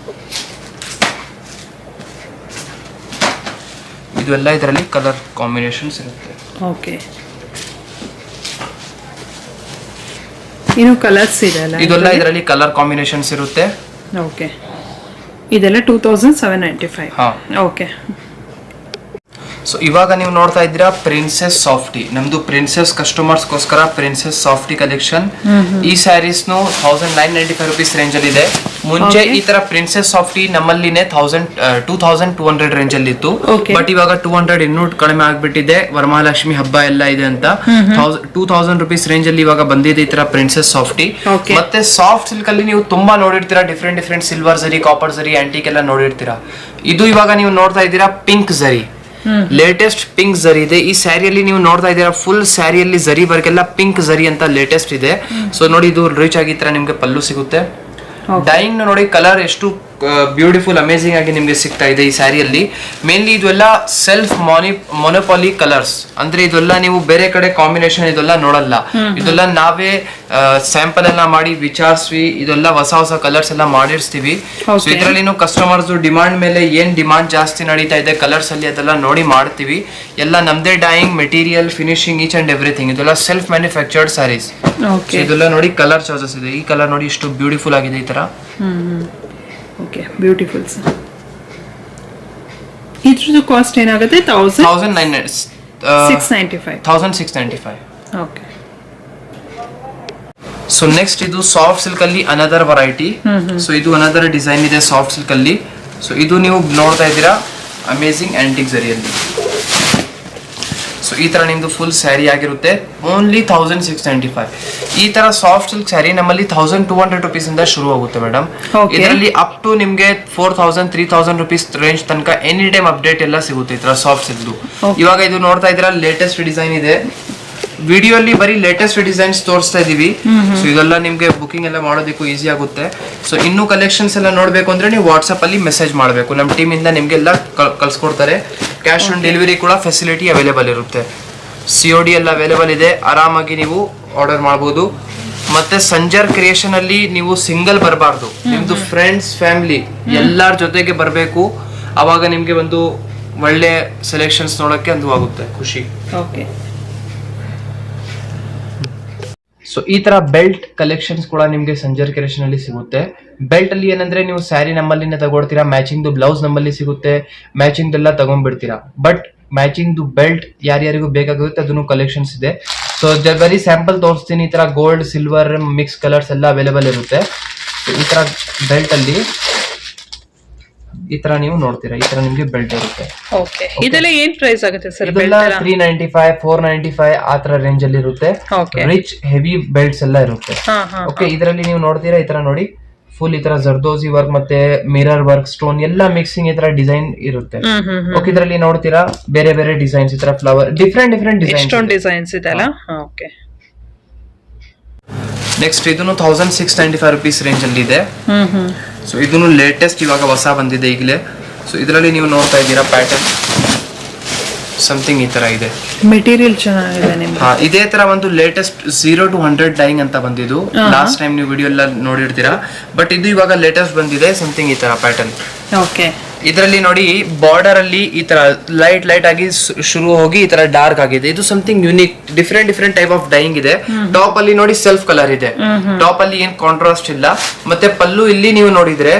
ಇದೆಲ್ಲ ಇದರಲ್ಲಿ ಕಲರ್ ಕಾಂಬಿನೇಷನ್ಸ್ ಇರುತ್ತೆ. ಓಕೆ, ಇನ್ನು ಕಲರ್ಸ್ ಇದೆ ಅಲ್ಲ? ಇದೆಲ್ಲ ಇದರಲ್ಲಿ ಕಲರ್ ಕಾಂಬಿನೇಷನ್ಸ್ ಇರುತ್ತೆ. ಓಕೆ, ಇದೆಲ್ಲ 2795. ಹಾ, ಓಕೆ. ಸೊ ಇವಾಗ ನೀವು ನೋಡ್ತಾ ಇದ್ದೀರಾ ಪ್ರಿನ್ಸೆಸ್ ಸಾಫ್ಟಿ. ನಮ್ದು ಪ್ರಿನ್ಸೆಸ್ ಕಸ್ಟಮರ್ಸ್ಗೋಸ್ಕರ ಪ್ರಿನ್ಸೆಸ್ ಸಾಫ್ಟಿ ಕಲೆಕ್ಷನ್. ಈ ಸ್ಯಾರೀಸ್ 1995 rupees ರೇಂಜ್ ಅಲ್ಲಿ ಇದೆ. ಮುಂಚೆ ಈ ತರ ಪ್ರಿನ್ಸೆಸ್ ಸಾಫ್ಟಿ ನಮ್ಮಲ್ಲಿನೇ 2200 ರೇಂಜ್ ಅಲ್ಲಿ ಇತ್ತು. ಬಟ್ ಇವಾಗ 200 ಇನ್ನೂ ಕಡಿಮೆ ಆಗ್ಬಿಟ್ಟಿದೆ. ವರಮಹಾಲಕ್ಷ್ಮಿ ಹಬ್ಬ ಎಲ್ಲ ಇದೆ ಅಂತ 2000 rupees ರೇಂಜ್ ಅಲ್ಲಿ ಇವಾಗ ಬಂದಿದೆ ಈ ತರ ಪ್ರಿನ್ಸೆಸ್ ಸಾಫ್ಟಿ. ಮತ್ತೆ ಸಾಫ್ಟ್ ಸಿಲ್ಕ್ ಅಲ್ಲಿ ನೀವು ತುಂಬಾ ನೋಡಿರ್ತೀರಾ ಡಿಫ್ರೆಂಟ್ ಸಿಲ್ವರ್ ಜರಿ, ಕಾಪರ್ ಜರಿ, ಆಂಟಿಕ್ ಎಲ್ಲ ನೋಡಿರ್ತೀರಾ. ಇದು ಇವಾಗ ನೀವು ನೋಡ್ತಾ ಇದ್ದೀರಾ ಪಿಂಕ್ ಜರಿ. ಲೇಟೆಸ್ಟ್ ಪಿಂಕ್ ಝರಿ ಇದೆ ಈ ಸ್ಯಾರಿಯಲ್ಲಿ. ನೀವು ನೋಡ್ತಾ ಇದ್ದೀರಾ ಫುಲ್ ಸ್ಯಾರಿಯಲ್ಲಿ ಝರಿ ವರ್ಗೆಲ್ಲ ಪಿಂಕ್ ಝರಿ ಅಂತ ಲೇಟೆಸ್ಟ್ ಇದೆ. ಸೊ ನೋಡಿ ಇದು ರಿಚ್ ಆಗಿ ತರ ನಿಮ್ಗೆ ಪಲ್ಲು ಸಿಗುತ್ತೆ. ಡೈಯಿಂಗ್ ನೋಡಿ ಕಲರ್ ಎಷ್ಟು ಬ್ಯೂಟಿಫುಲ್ ಅಮೇಸಿಂಗ್ ಆಗಿ ನಿಮ್ಗೆ ಸಿಗ್ತಾ ಇದೆ ಈ ಸ್ಯಾರಿಯಲ್ಲಿ. ಮೇನ್ಲಿ ಇದೆಲ್ಲ ಸೆಲ್ಫ್ ಮೊನೋಪಾಲಿ ಕಲರ್ಸ್, ಅಂದ್ರೆ ಇದೆಲ್ಲ ನೀವು ಬೇರೆ ಕಡೆ ಕಾಂಬಿನೇಷನ್ ಇದೆಲ್ಲ ನೋಡಲ್ಲ. ಇದೆಲ್ಲ ನಾವೇ ಸ್ಯಾಂಪಲ್ ಎಲ್ಲ ಮಾಡಿ ವಿಚಾರಿಸ್ವಿ, ಇದೆಲ್ಲ ಹೊಸ ಹೊಸ ಕಲರ್ಸ್ ಎಲ್ಲ ಮಾಡಿರ್ತೀವಿ. ಸೊ ಇದರಲ್ಲಿ ನಾವು ಕಸ್ಟಮರ್ಸ್ ಡಿಮಾಂಡ್ ಮೇಲೆ ಏನ್ ಡಿಮಾಂಡ್ ಜಾಸ್ತಿ ನಡೀತಾ ಇದೆ ಕಲರ್ಸ್ ಅಲ್ಲಿ ಅದೆಲ್ಲ ನೋಡಿ ಮಾಡ್ತೀವಿ. ಎಲ್ಲ ನಮ್ದೇ dyeing material finishing each and everything. ಇದೆಲ್ಲ ಸೆಲ್ಫ್ ಮ್ಯಾನುಫ್ಯಾಕ್ಚರ್ಡ್ ಸ್ಯಾರೀಸ್. ಇದೆಲ್ಲ ನೋಡಿ ಕಲರ್ ಚಾಯ್ಸಸ್ ಇದೆ. ಈ ಕಲರ್ ನೋಡಿ ಇಷ್ಟು ಬ್ಯೂಟಿಫುಲ್ ಆಗಿದೆ ಈ ತರ. Okay, beautiful sir. ಇದ್ರದ್ದು ಕಾಸ್ಟ್ ಏನಾಗುತ್ತೆ? 1695. ಓಕೆ. ಸೊ ನೆಕ್ಸ್ಟ್ ಇದು ಸಾಫ್ಟ್ ಸಿಲ್ಕ್ ಅಲ್ಲಿ ಅನದರ್ ವೆರೈಟಿ. ಸೊ ಇದು ಅನದರ್ ಡಿಸೈನ್ ಇದೆ ಸಾಫ್ಟ್ ಸಿಲ್ಕ್ ಅಲ್ಲಿ. ಸೊ ಇದು ನೀವು ನೋಡ್ತಾ ಇದ್ದೀರಾ ಅಮೇಸಿಂಗ್ ಆಂಟಿಕ್ ಜರಿಯಲ್ಲಿ. ಸೊ ಈ ತರ ನಿಮ್ದು ಫುಲ್ ಸ್ಯಾರಿ ಆಗಿರುತ್ತೆ. ಓನ್ಲಿ 1695. ಈ ತರ ಸಾಫ್ಟ್ ಸಿಲ್ಕ್ ಸ್ಯಾರಿ ನಮ್ಮಲ್ಲಿ 1200 ರುಪೀಸ್ ಇಂದ ಶುರು ಆಗುತ್ತೆ ಮೇಡಮ್. ಇದರಲ್ಲಿ ಅಪ್ ಟು ನಿಮ್ಗೆ 4000 3000 ರುಪೀಸ್ ರೇಂಜ್ ತನಕ ಎನಿ ಟೈಮ್ ಅಪ್ಡೇಟ್ ಎಲ್ಲ ಸಿಗುತ್ತೆ ಈ ತರ ಸಾಫ್ಟ್ ಸಿಲ್ಕ್. ಇವಾಗ ಇದು ನೋಡ್ತಾ ಇದ್ದೀರಾ ಲೇಟೆಸ್ಟ್ ಡಿಸೈನ್ ಇದೆ. ವಿಡಿಯೋ ಅಲ್ಲಿ ಬರೀ ಲೇಟೆಸ್ಟ್ ಡಿಸೈನ್ಸ್ ತೋರಿಸ್ತಾ ಇದೀವಿ. ಸೊ ಇದೆಲ್ಲ ನಿಮ್ಗೆ ಬುಕಿಂಗ್ ಎಲ್ಲ ಮಾಡೋದಕ್ಕೂ ಈಸಿ ಆಗುತ್ತೆ. ಸೊ ಇನ್ನೂ ಕಲೆಕ್ಷನ್ಸ್ ಎಲ್ಲ ನೋಡ್ಬೇಕು ಅಂದ್ರೆ ನೀವು ವಾಟ್ಸ್ಆಪ್ ಅಲ್ಲಿ ಮೆಸೇಜ್ ಮಾಡಬೇಕು. ನಮ್ಮ ಟೀಮ್ ಇಂದ ನಿಮ್ಗೆಲ್ಲ ಕಳ್ಸ್ಕೊಡ್ತಾರೆ. ಕ್ಯಾಶ್ ಆನ್ ಡೆಲಿವರಿ ಕೂಡ ಫೆಸಿಲಿಟಿ ಅವೈಲೇಬಲ್ ಇರುತ್ತೆ. COD ಎಲ್ಲ ಅವೈಲೇಬಲ್ ಇದೆ. ಆರಾಮಾಗಿ ನೀವು ಆರ್ಡರ್ ಮಾಡಬಹುದು. ಮತ್ತೆ ಸಂಜರ್ ಕ್ರಿಯೇಷನ್ ಅಲ್ಲಿ ನೀವು ಸಿಂಗಲ್ ಬರಬಾರ್ದು, ನಿಮ್ದು ಫ್ರೆಂಡ್ಸ್ ಫ್ಯಾಮಿಲಿ ಎಲ್ಲರ ಜೊತೆಗೆ ಬರಬೇಕು. ಅವಾಗ ನಿಮ್ಗೆ ಒಂದು ಒಳ್ಳೆ ಸೆಲೆಕ್ಷನ್ಸ್ ನೋಡಕ್ಕೆ ಒಂದು ಆಗುತ್ತೆ ಖುಷಿ. ಓಕೆ. ಸೊ ಈ ತರ ಬೆಲ್ಟ್ ಕಲೆಕ್ಷನ್ಸ್ ಕೂಡ ನಿಮ್ಗೆ ಸಂಜರ್ ಕ್ರಿಯೇಷನ್ ಅಲ್ಲಿ ಸಿಗುತ್ತೆ. ಬೆಲ್ಟ್ ಅಲ್ಲಿ ಏನಂದ್ರೆ ನೀವು ಸ್ಯಾರಿ ನಮ್ಮಲ್ಲಿನೇ ತಗೊಳ್ತೀರಾ, ಮ್ಯಾಚಿಂಗ್ ಬ್ಲೌಸ್ ನಮ್ಮಲ್ಲಿ ಸಿಗುತ್ತೆ, ಮ್ಯಾಚಿಂಗ್ ಎಲ್ಲ ತಗೊಂಡ್ಬಿಡ್ತೀರಾ. ಬಟ್ ಮ್ಯಾಚಿಂಗ್ ಬೆಲ್ಟ್ ಯಾರ್ಯಾರಿಗೂ ಬೇಕಾಗುತ್ತೆ ಅದನ್ನು ಕಲೆಕ್ಷನ್ಸ್ ಇದೆ. ಸೊ ಬರೀ ಸ್ಯಾಂಪಲ್ ತೋರಿಸ್ತೀನಿ. ಈ ತರ ಗೋಲ್ಡ್ ಸಿಲ್ವರ್ ಮಿಕ್ಸ್ ಕಲರ್ಸ್ ಎಲ್ಲ ಅವೈಲೇಬಲ್ ಇರುತ್ತೆ. ಈ ತರ ಬೆಲ್ಟ್ ಅಲ್ಲಿ ಈ ತರ ನೀವು ನೋಡ್ತೀರಾ, ಈ ತರ ನಿಮ್ಗೆ ಬೆಲ್ಟ್ ಇರುತ್ತೆ. ಓಕೆ. ಇದೆಲ್ಲ ಏನ್ ಪ್ರೈಸ್ ಆಗುತ್ತೆ ಸರ್? ಇದೆಲ್ಲ 395 495 ಆ ತರ ರೇಂಜ್ ಅಲ್ಲಿ ಇರುತ್ತೆ. ರಿಚ್ ಹೆವಿ ಬೆಲ್ಟ್ಸ್ ಎಲ್ಲ ಇರುತ್ತೆ. ಓಕೆ. ಇದರಲ್ಲಿ ನೀವು ನೋಡ್ತೀರಾ ಈ ತರ ನೋಡಿ ಫುಲ್ ಈ ತರ ಜರ್ದೋಸಿ ವರ್ಕ್ ಮತ್ತೆ ಮಿರರ್ ವರ್ಕ್ ಸ್ಟೋನ್ ಎಲ್ಲ ಮಿಕ್ಸಿಂಗ್ ಈ ತರ ಡಿಸೈನ್ ಇರುತ್ತೆ. ಓಕೆ. ಇದರಲ್ಲಿ ನೋಡ್ತೀರಾ ಬೇರೆ ಬೇರೆ ಡಿಸೈನ್ಸ್, ಈ ತರ ಫ್ಲವರ್ ಡಿಫ್ರೆಂಟ್ ಡಿಸೈನ್ಸ್ ಇದೆ ಅಲ್ಲ. ಓಕೆ. ನೆಕ್ಸ್ಟ್ ಇದನ್ನು 1695 ರುಪೀಸ್ ರೇಂಜ್ ಅಲ್ಲಿ ಇದೆ. ಸೊ ಇದನ್ನು ಲೇಟೆಸ್ಟ್ ಇವಾಗ ಹೊಸ ಬಂದಿದೆ ಈಗಲೇ. ಸೊ ಇದರಲ್ಲಿ ನೀವು ನೋಡ್ತಾ ಇದ್ದೀರಾ ಪ್ಯಾಟರ್ನ್ ಸಮಥಿಂಗ್ ಈ ತರ ಇದೆ. ಮೆಟೀರಿಯಲ್ ಚೆನ್ನಾಗಿದೆ ನಿಮ್ಗೆ. ಇದೇ ತರ ಒಂದು ಲೇಟೆಸ್ಟ್ 0 to 100 ಡೈಯಿಂಗ್ ಅಂತ ಬಂದಿದ್ದು. ಲಾಸ್ಟ್ ಟೈಮ್ ನೀವು ವಿಡಿಯೋ ಎಲ್ಲ ನೋಡಿರ್ತೀರಾ. ಬಟ್ ಇದು ಇವಾಗ ಲೇಟೆಸ್ಟ್ ಬಂದಿದೆ ಸಮಥಿಂಗ್ ಈ ತರ ಪ್ಯಾಟರ್ನ್. ಓಕೆ. ಇದರಲ್ಲಿ ನೋಡಿ ಬಾರ್ಡರ್ ಅಲ್ಲಿ ಈ ತರ ಲೈಟ್ ಆಗಿ ಶುರು ಹೋಗಿ ಈ ತರ ಡಾರ್ಕ್ ಆಗಿದೆ. ಇದು something unique different type of dyeing ಇದೆ. ಟಾಪ್ ಅಲ್ಲಿ ನೋಡಿ ಸೆಲ್ಫ್ ಕಲರ್ ಇದೆ. ಟಾಪ್ ಅಲ್ಲಿ ಏನ್ ಕಾಂಟ್ರಾಸ್ಟ್ ಇಲ್ಲ. ಮತ್ತೆ ಪಲ್ಲು ಇಲ್ಲಿ ನೀವು ನೋಡಿದ್ರೆ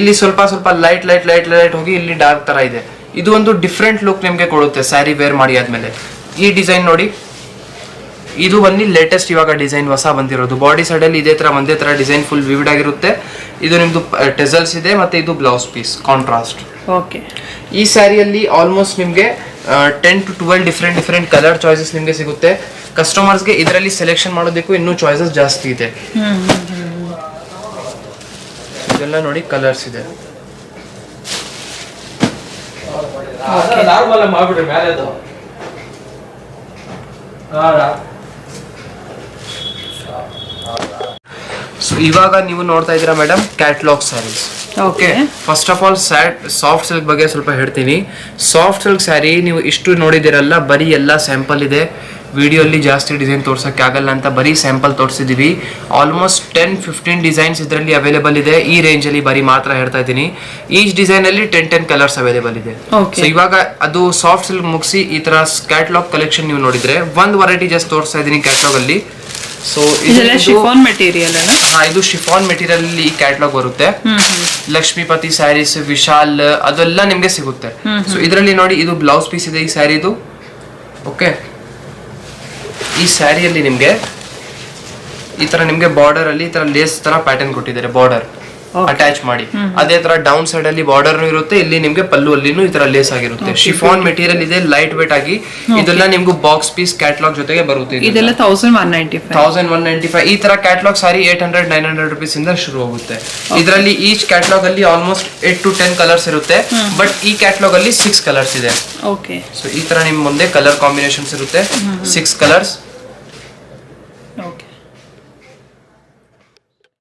ಇಲ್ಲಿ ಸ್ವಲ್ಪ ಲೈಟ್ ಹೋಗಿ ಇಲ್ಲಿ ಡಾರ್ಕ್ ತರ ಇದೆ. ಇದು ಒಂದು ಡಿಫ್ರೆಂಟ್ ಲುಕ್ ನಿಮ್ಗೆ ಕೊಡುತ್ತೆ ಸ್ಯಾರಿ ವೇರ್ ಮಾಡಿ ಆದ್ಮೇಲೆ. ಈ ಡಿಸೈನ್ ನೋಡಿ, ಇದು ಬಂದು ಲೇಟೆಸ್ಟ್ ಇವಾಗ ಡಿಸೈನ್ ಹೊಸ ಬಂದಿರೋದು. ಬಾಡಿ ಸೈಡ್ ಅಲ್ಲಿ ಇದೇ ತರ ಒಂದೇ ತರ ಡಿಸೈನ್ ಫುಲ್ ವಿವಿಡ್ ಆಗಿರುತ್ತೆ. ಇದು ನಿಮ್ದು ಟೆಸಲ್ಸ್ ಇದೆ ಮತ್ತೆ ಇದು ಬ್ಲೌಸ್ ಪೀಸ್ ಕಾಂಟ್ರಾಸ್ಟ್. ಓಕೆ. ಈ ಸ್ಯಾರಿಯಲ್ಲಿ ಆಲ್ಮೋಸ್ಟ್ ನಿಮ್ಗೆ 10 to 12 ಡಿಫ್ರೆಂಟ್ ಕಲರ್ ಚಾಯ್ಸಸ್ ನಿಮ್ಗೆ ಸಿಗುತ್ತೆ. ಕಸ್ಟಮರ್ಸ್ಗೆ ಇದರಲ್ಲಿ ಸೆಲೆಕ್ಷನ್ ಮಾಡೋದಕ್ಕೂ ಇನ್ನೂ ಚಾಯ್ಸಸ್ ಜಾಸ್ತಿ ಇದೆ. ಇದೆಲ್ಲ ನೋಡಿ ಕಲರ್ಸ್ ಇದೆ. ಸೊ ಇವಾಗ ನೀವು ನೋಡ್ತಾ ಇದ್ದೀರಾ madam catalogue sarees. Okay. First of all soft silk ಬಗ್ಗೆ ಸ್ವಲ್ಪ ಹೇಳ್ತೀನಿ. ಸಾಫ್ಟ್ ಸಿಲ್ಕ್ ಸ್ಯಾರಿ ನೀವು ಇಷ್ಟು ನೋಡಿದಿರಲ್ಲ, ಬರೀ ಎಲ್ಲ ಸ್ಯಾಂಪಲ್ ಇದೆ. ವಿಡಿಯೋ ಅಲ್ಲಿ ಜಾಸ್ತಿ ಡಿಸೈನ್ ತೋರ್ಸಕ್ಕೆ ಆಗಲ್ಲ ಅಂತ ಬರೀ ಸ್ಯಾಂಪಲ್ ತೋರಿಸಿದೀವಿ. ಆಲ್ಮೋಸ್ಟ್ 10-15 ಡಿಸೈನ್ಸ್ ಇದರಲ್ಲಿ ಅವೈಲೇಬಲ್ ಇದೆ. ಈ ರೇಂಜ್ ಅಲ್ಲಿ ಬರೀ ಮಾತ್ರ ಹೇಳ್ತಾ ಇದ್ದೀನಿ. ಈಚ್ ಡಿಸೈನ್ ಅಲ್ಲಿ 10 ಕಲರ್ಸ್ ಅವೈಲೇಬಲ್ ಇದೆ. ಸೊ ಇವಾಗ ಅದು ಸಾಫ್ಟ್ ಸಿಲ್ಕ್ ಮುಗಿಸಿ ಈ ತರ ಕ್ಯಾಟ್ಲಾಗ್ ಕಲೆಕ್ಷನ್ ನೀವು ನೋಡಿದ್ರೆ ಒಂದು ವೆರೈಟಿ ಜಸ್ಟ್ ತೋರಿಸ್ತಾ ಇದ್ದೀನಿ ಕ್ಯಾಟ್ಲಾಗ್ ಅಲ್ಲಿ. ಸೊ ಶಿಫಾನ್ ಮೆಟೀರಿಯಲ್ ಅಲ್ಲ? ಇದು ಶಿಫಾನ್ ಮೆಟೀರಿಯಲ್ ಅಲ್ಲಿ ಈ ಕ್ಯಾಟ್ಲಾಗ್ ಬರುತ್ತೆ. ಲಕ್ಷ್ಮೀಪತಿ ಸ್ಯಾರೀಸ್, ವಿಶಾಲ್ ಅದೆಲ್ಲ ನಿಮ್ಗೆ ಸಿಗುತ್ತೆ. ಸೊ ಇದರಲ್ಲಿ ನೋಡಿ ಇದು ಬ್ಲೌಸ್ ಪೀಸ್ ಇದೆ ಈ ಸ್ಯಾರಿದು. ಓಕೆ. ಈ ಸ್ಯಾರಿಯಲ್ಲಿ ನಿಮ್ಗೆ ಈ ತರ ನಿಮ್ಗೆ ಬಾರ್ಡರ್ ಅಲ್ಲಿ ಈ ತರ ಲೇಸ್ ತರ ಪ್ಯಾಟರ್ನ್ ಕೊಟ್ಟಿದ್ದಾರೆ ಬಾರ್ಡರ್. ಅಟ್ಯಾಚ್ ಮಾಡಿ. ಅದೇ ತರ ಡೌನ್ ಸೈಡ್ ಅಲ್ಲಿ ಬಾರ್ಡರ್ ಇರುತ್ತೆ, ಇಲ್ಲಿ ನಿಮ್ಗೆ ಪಲ್ಲು ಅಲ್ಲಿನೂ ಈ ತರ ಲೇಸ್ ಆಗಿರುತ್ತೆ. ಶಿಫಾನ್ ಮೆಟೀರಿಯಲ್ ಇದೆ, ಲೈಟ್ ವೇಟ್ ಆಗಿ. ಇದೆಲ್ಲ ನಿಮ್ಗೆ ಬಾಕ್ಸ್ ಪೀಸ್ ಕ್ಯಾಟಲಾಗ್ ಜೊತೆಗೆ ಬರುತ್ತೆ. ಇದೆಲ್ಲ 1195 ಈ ತರ ಕ್ಯಾಟಲಾಗ್ ಸಾರಿ 800-900 ರುಪೀಸ್ ಇಂದ ಶುರು ಆಗುತ್ತೆ. ಇದರಲ್ಲಿ ಈಚ್ ಕ್ಯಾಟಲಾಗ್ ಅಲ್ಲಿ ಆಲ್ಮೋಸ್ಟ್ 8 to 10 ಕಲರ್ಸ್ ಇರುತ್ತೆ, ಬಟ್ ಈ ಕ್ಯಾಟಲಾಗ್ ಅಲ್ಲಿ 6 ಕಲರ್ಸ್ ಇದೆ. ಓಕೆ. ಸೊ ಈ ತರ ನಿಮ್ ಮುಂದೆ ಕಲರ್ ಕಾಂಬಿನೇಷನ್ಸ್ ಇರುತ್ತೆ, 6 ಕಲರ್ಸ್.